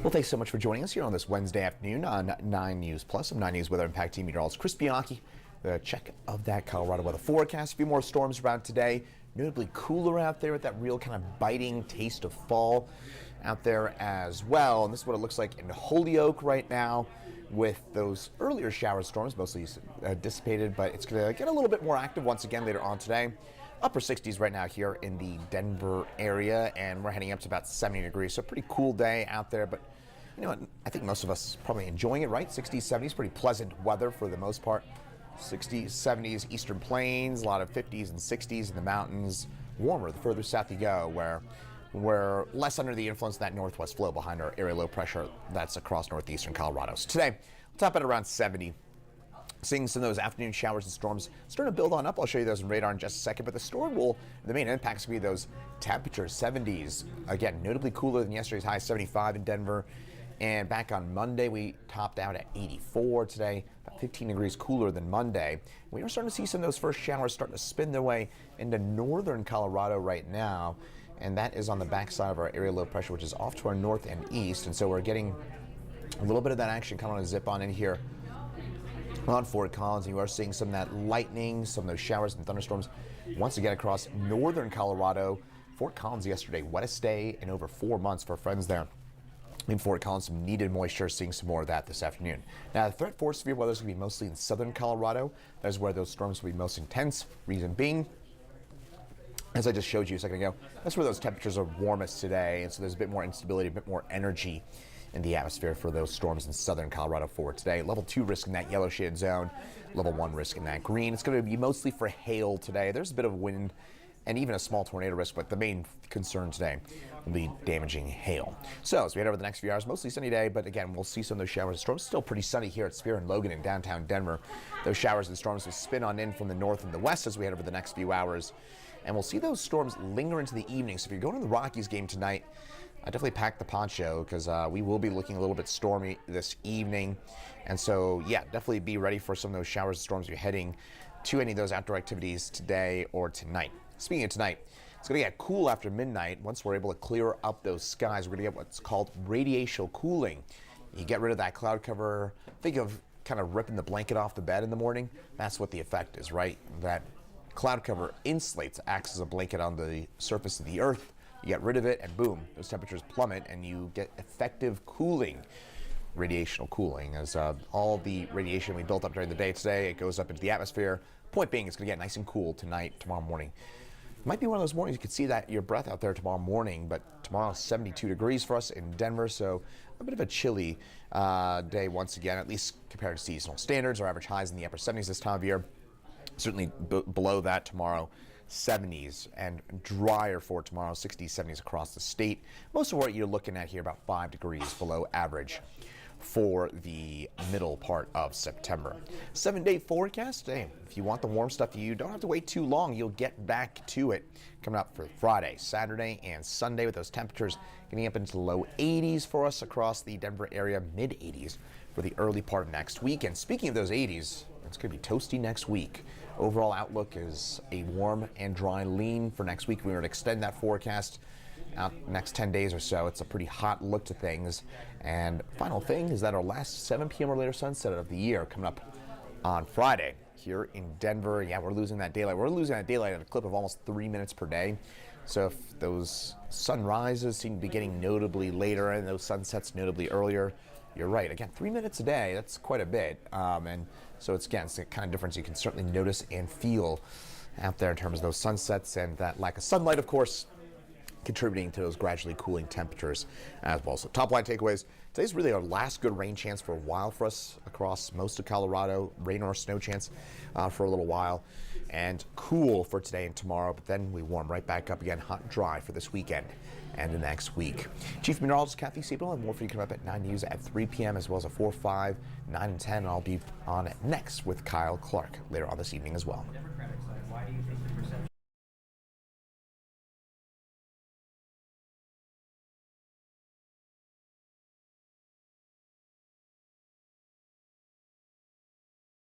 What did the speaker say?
Well, thanks so much for joining us here on this Wednesday afternoon on 9 News Plus. I'm 9 News Weather Impact Team meteorologist Chris Bianchi. The check of that Colorado weather forecast. A few more storms around today. Notably cooler out there with that real kind of biting taste of fall out there as well. And this is what it looks like in Holyoke right now with those earlier shower storms, mostly dissipated, but it's going to get a little bit more active once again later on today. Upper 60s right now here in the Denver area, and we're heading up to about 70 degrees. So pretty cool day out there, but you know what? I think most of us probably enjoying it, right? 60s, 70s, pretty pleasant weather for the most part. 60s, 70s, eastern plains, a lot of 50s and 60s in the mountains. Warmer the further south you go, where we're less under the influence of that northwest flow behind our area low pressure that's across northeastern Colorado. So today, we'll top at around 70. Seeing some of those afternoon showers and storms starting to build on up. I'll show you those in radar in just a second, but the main impacts will be those temperatures, 70s. Again, notably cooler than yesterday's high, 75 in Denver. And back on Monday, we topped out at 84 today, about 15 degrees cooler than Monday. We are starting to see some of those first showers starting to spin their way into northern Colorado right now, and that is on the backside of our area low pressure, which is off to our north and east. And so we're getting a little bit of that action coming on a zip on in here on Fort Collins. You are seeing some of that lightning, some of those showers and thunderstorms once again across northern Colorado. Fort Collins yesterday, wettest day in over 4 months for friends there in Fort Collins. Some needed moisture, seeing some more of that this afternoon. Now, the threat for severe weather is going to be mostly in southern Colorado. That is where those storms will be most intense. Reason being, as I just showed you a second ago, that's where those temperatures are warmest today, and so there's a bit more instability, a bit more energy in the atmosphere for those storms in southern Colorado for today. Level 2 risk in that yellow shaded zone, level 1 risk in that green. It's going to be mostly for hail today. There's a bit of wind and even a small tornado risk, but the main concern today will be damaging hail. So as we head over the next few hours, mostly sunny day, but again, we'll see some of those showers and storms. Still pretty sunny here at Spear and Logan in downtown Denver. Those showers and storms will spin on in from the north and the west as we head over the next few hours. And we'll see those storms linger into the evening. So if you're going to the Rockies game tonight, I definitely pack the poncho because we will be looking a little bit stormy this evening. And so, yeah, definitely be ready for some of those showers and storms if you're heading to any of those outdoor activities today or tonight. Speaking of tonight, it's going to get cool after midnight. Once we're able to clear up those skies, we're going to get what's called radiational cooling. You get rid of that cloud cover. Think of kind of ripping the blanket off the bed in the morning. That's what the effect is, right? That cloud cover insulates, acts as a blanket on the surface of the earth. You get rid of it, and boom, those temperatures plummet, and you get effective cooling. Radiational cooling, as all the radiation we built up during the day today, it goes up into the atmosphere. Point being, it's going to get nice and cool tonight, tomorrow morning. It might be one of those mornings you could see that your breath out there tomorrow morning, but tomorrow 72 degrees for us in Denver, so a bit of a chilly day once again, at least compared to seasonal standards. Our average highs in the upper 70s this time of year, certainly below that tomorrow. 70s and drier for tomorrow, 60s, 70s across the state. Most of what you're looking at here, about 5 degrees below average for the middle part of September. 7-day forecast. Hey, if you want the warm stuff, you don't have to wait too long. You'll get back to it coming up for Friday, Saturday, and Sunday with those temperatures getting up into the low 80s for us across the Denver area, mid 80s for the early part of next week. And speaking of those 80s, it's going to be toasty next week. Overall outlook is a warm and dry lean for next week. We were to extend that forecast out next 10 days or so. It's a pretty hot look to things. And final thing is that our last 7 p.m. or later sunset of the year coming up on Friday here in Denver. Yeah, we're losing that daylight. We're losing that daylight at a clip of almost 3 minutes per day. So if those sunrises seem to be getting notably later and those sunsets notably earlier, you're right. Again, 3 minutes a day, that's quite a bit. And so it's the kind of difference you can certainly notice and feel out there in terms of those sunsets and that lack of sunlight, of course, contributing to those gradually cooling temperatures as well. So top line takeaways. Today's really our last good rain chance for a while for us across most of Colorado. Rain or snow chance for a little while. And cool for today and tomorrow, but then we warm right back up again, hot and dry for this weekend and the next week. Chief Meteorologist Kathy Siebel and more for you coming up at 9 News at 3 p.m. as well as at 4, 5, 9, and 10. And I'll be on next with Kyle Clark later on this evening as well.